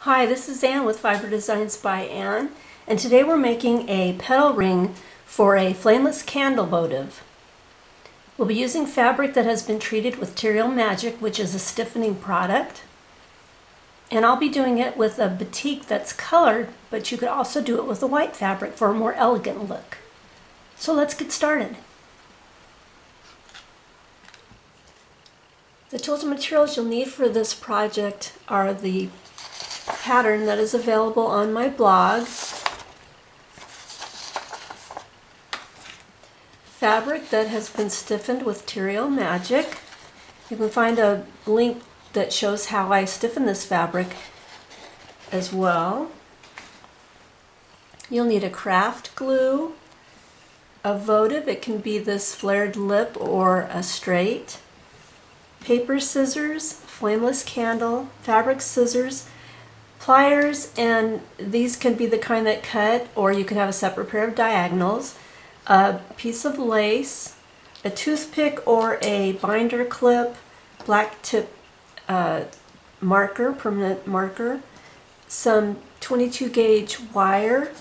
Hi, this is Ann with Fiber Designs by Ann, and today we're making a petal ring for a flameless candle votive. We'll be using fabric that has been treated with Terial Magic, which is a stiffening product. And I'll be doing it with a batik that's colored, but you could also do it with a white fabric for a more elegant look. So let's get started. The tools and materials you'll need for this project are the pattern that is available on my blog, fabric that has been stiffened with Terial Magic. You can find a link that shows how I stiffen this fabric as well. You'll need a craft glue, a votive, it can be this flared lip or a straight, paper scissors, flameless candle, fabric scissors, pliers, and these can be the kind that cut, or you could have a separate pair of diagonals, a piece of lace, a toothpick or a binder clip, black tip marker, permanent marker, some 22 gauge wire,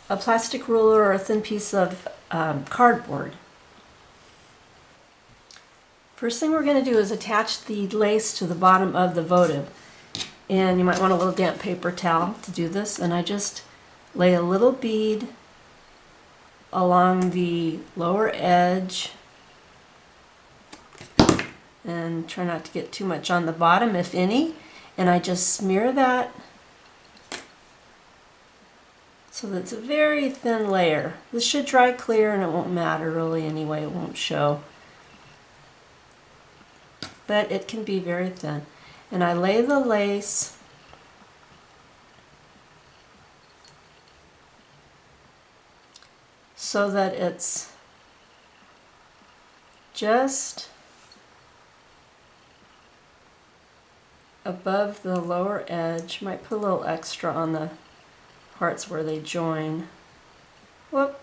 a plastic ruler, or a thin piece of cardboard. First thing we're going to do is attach the lace to the bottom of the votive. And you might want a little damp paper towel to do this. And I just lay a little bead along the lower edge and try not to get too much on the bottom, if any. And I just smear that so that it's a very thin layer. This should dry clear and it won't matter really anyway, it won't show. But it can be very thin. And I lay the lace so that it's just above the lower edge. Might put a little extra on the parts where they join. Whoop.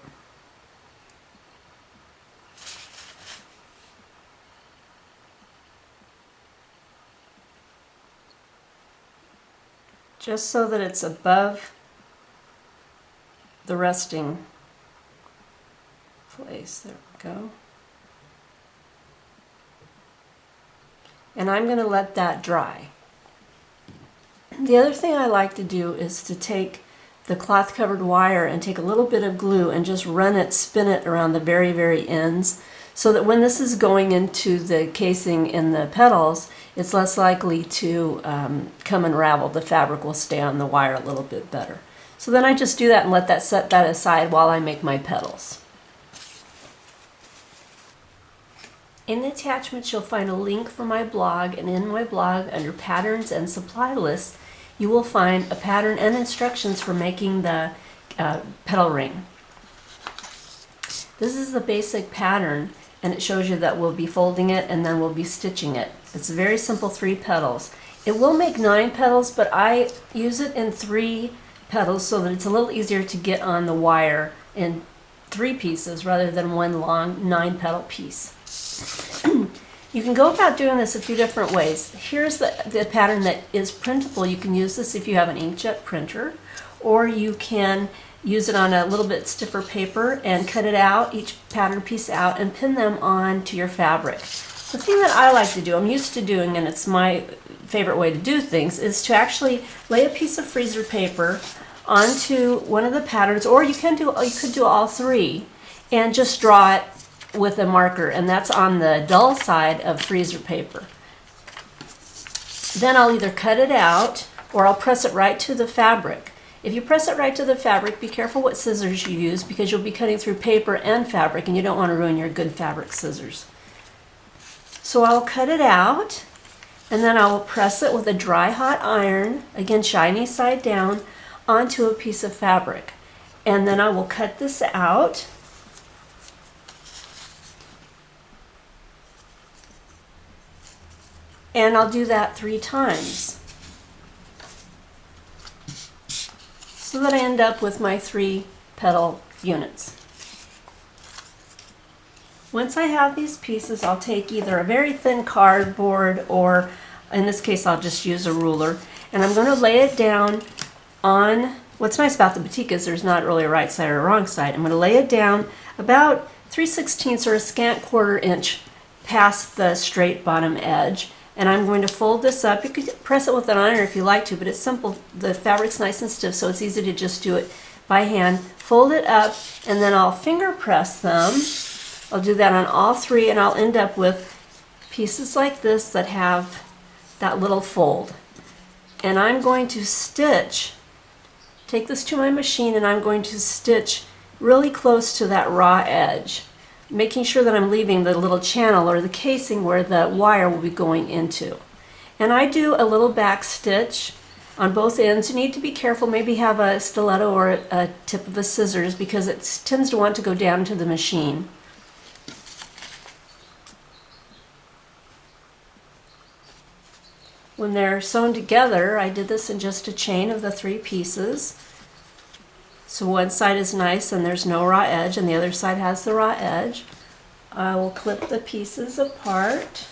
Just so that it's above the resting place. There we go. And I'm going to let that dry. The other thing I like to do is to take the cloth covered wire and take a little bit of glue and just run it, spin it around the very ends, so that when this is going into the casing in the petals, it's less likely to come unravel. The fabric will stay on the wire a little bit better. So then I just do that and let that set that aside while I make my petals. In the attachments you'll find a link for my blog, and in my blog under patterns and supply lists you will find a pattern and instructions for making the petal ring. This is the basic pattern, and it shows you that we'll be folding it and then we'll be stitching it. It's a very simple 3 petals. It will make 9 petals, but I use it in 3 petals so that it's a little easier to get on the wire in 3 pieces rather than one long 9 petal piece. You can go about doing this a few different ways. Here's the pattern that is printable. You can use this if you have an inkjet printer, or you can use it on a little bit stiffer paper and cut it out, each pattern piece out, and pin them on to your fabric. The thing that I like to do, I'm used to doing, and it's my favorite way to do things, is to actually lay a piece of freezer paper onto one of the patterns, or you could do all 3 and just draw it with a marker, and that's on the dull side of freezer paper. Then I'll either cut it out or I'll press it right to the fabric. If you press it right to the fabric, be careful what scissors you use because you'll be cutting through paper and fabric and you don't want to ruin your good fabric scissors. So I'll cut it out and then I will press it with a dry hot iron, again shiny side down, onto a piece of fabric. And then I will cut this out. And I'll do that 3 times so that I end up with my 3 petal units. Once I have these pieces, I'll take either a very thin cardboard or in this case I'll just use a ruler, And I'm going to lay it down on, what's nice about the batik is there's not really a right side or a wrong side. I'm going to lay it down about 3/16 or a scant 1/4 inch past the straight bottom edge. And I'm going to fold this up. You could press it with an iron if you like to, but it's simple. The fabric's nice and stiff, so it's easy to just do it by hand. Fold it up, and then I'll finger press them. I'll do that on all three, and I'll end up with pieces like this that have that little fold. And I'm going to stitch, take this to my machine, and I'm going to stitch really close to that raw edge, making sure that I'm leaving the little channel or the casing where the wire will be going into. And I do a little back stitch on both ends. You need to be careful, maybe have a stiletto or a tip of a scissors, because it tends to want to go down to the machine. When they're sewn together, I did this in just a chain of the 3 pieces. So one side is nice and there's no raw edge, and the other side has the raw edge. I will clip the pieces apart.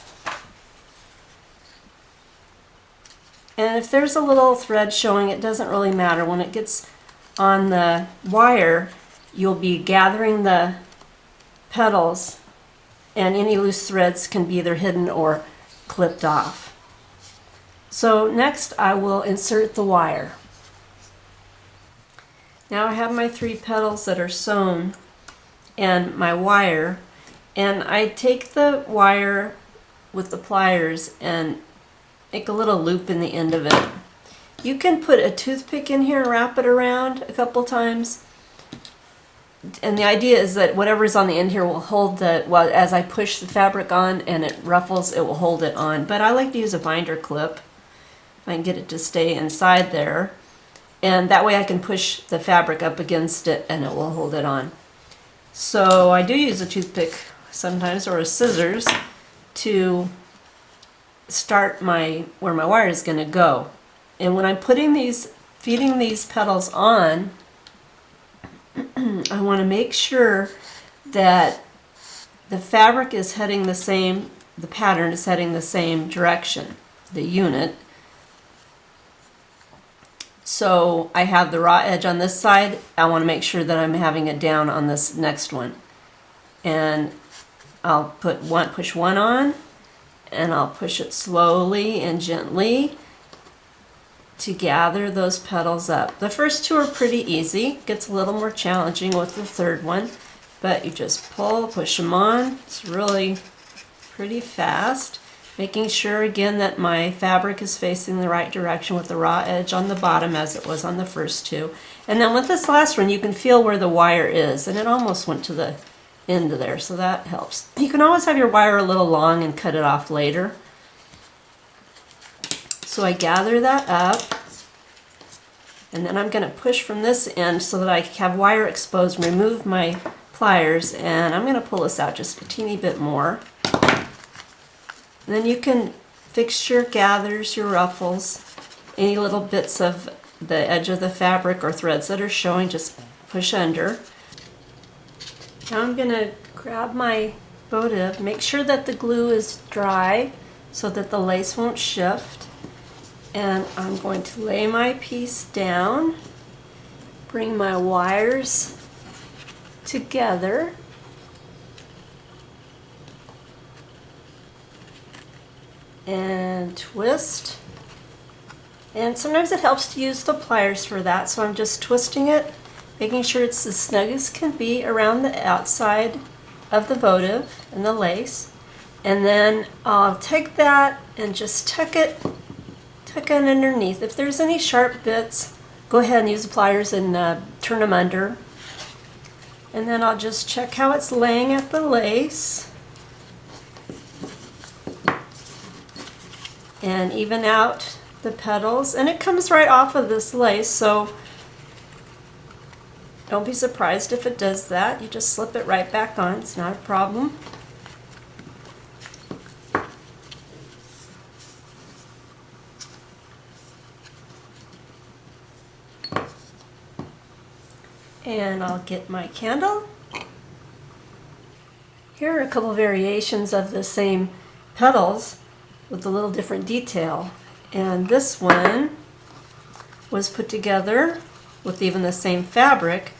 And if there's a little thread showing, it doesn't really matter. When it gets on the wire, you'll be gathering the petals, and any loose threads can be either hidden or clipped off. So next I will insert the wire. Now I have my 3 petals that are sewn and my wire, and I take the wire with the pliers and make a little loop in the end of it. You can put a toothpick in here and wrap it around a couple times, and the idea is that whatever's on the end here will hold the, well, as I push the fabric on and it ruffles, it will hold it on. But I like to use a binder clip if I can get it to stay inside there, and that way I can push the fabric up against it and it will hold it on. So I do use a toothpick sometimes, or a scissors, to start where my wire is going to go. And when I'm feeding these petals on, I want to make sure that the fabric is heading the same, the pattern is heading the same direction, the unit. So I have the raw edge on this side. I want to make sure that I'm having it down on this next one. And I'll push one on, and I'll push it slowly and gently to gather those petals up. The first 2 are pretty easy. It gets a little more challenging with the 3rd one, but you just push them on. It's really pretty fast. Making sure again that my fabric is facing the right direction with the raw edge on the bottom as it was on the first 2. And then with this last one, you can feel where the wire is, and it almost went to the end of there, so that helps. You can always have your wire a little long and cut it off later. So I gather that up, and then I'm going to push from this end so that I have wire exposed, remove my pliers, and I'm going to pull this out just a teeny bit more. And then you can fix your gathers, your ruffles, any little bits of the edge of the fabric or threads that are showing, just push under. Now I'm going to grab my votive, make sure that the glue is dry so that the lace won't shift. And I'm going to lay my piece down, bring my wires together, and twist. And sometimes it helps to use the pliers for that, so I'm just twisting it, making sure it's as snug as can be around the outside of the votive and the lace. And then I'll take that and just tuck it underneath. If there's any sharp bits, go ahead and use the pliers and turn them under. And then I'll just check how it's laying at the lace and even out the petals. And it comes right off of this lace, so don't be surprised if it does that. You just slip it right back on. It's not a problem. And I'll get my candle. Here are a couple variations of the same petals with a little different detail. And this one was put together with even the same fabric.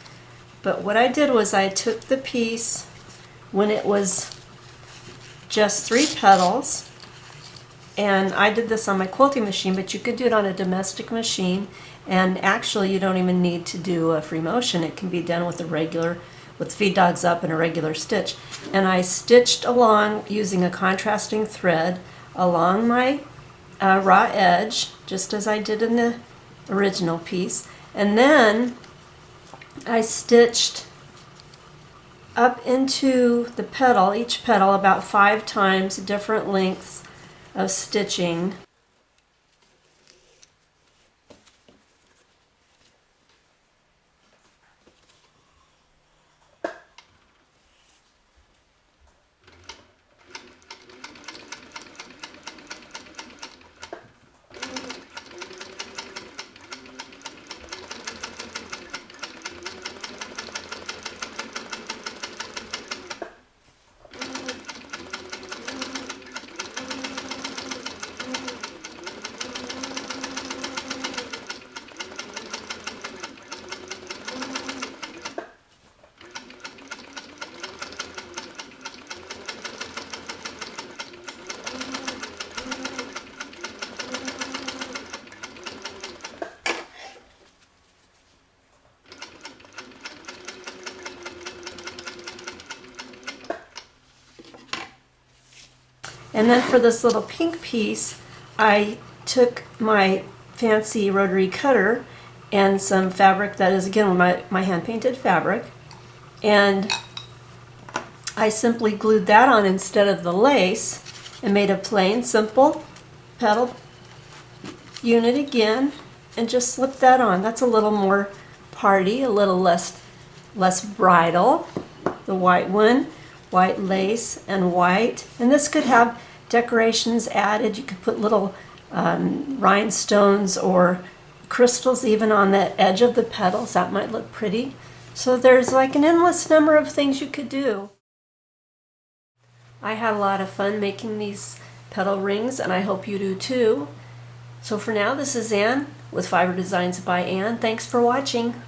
But what I did was I took the piece when it was just 3 petals, and I did this on my quilting machine, but you could do it on a domestic machine, and actually you don't even need to do a free motion. It can be done with with feed dogs up and a regular stitch. And I stitched along using a contrasting thread along my raw edge, just as I did in the original piece, and then I stitched up into the petal, each petal, about 5 times, different lengths of stitching. And then for this little pink piece, I took my fancy rotary cutter and some fabric that is, again, my hand-painted fabric, and I simply glued that on instead of the lace and made a plain, simple petal unit again, and just slipped that on. That's a little more party, a little less bridal. The white one, white lace and white, and this could have decorations added. You could put little rhinestones or crystals even on the edge of the petals. That might look pretty. So there's like an endless number of things you could do. I had a lot of fun making these petal rings, and I hope you do too. So for now, this is Anne with Fiber Designs by Anne. Thanks for watching.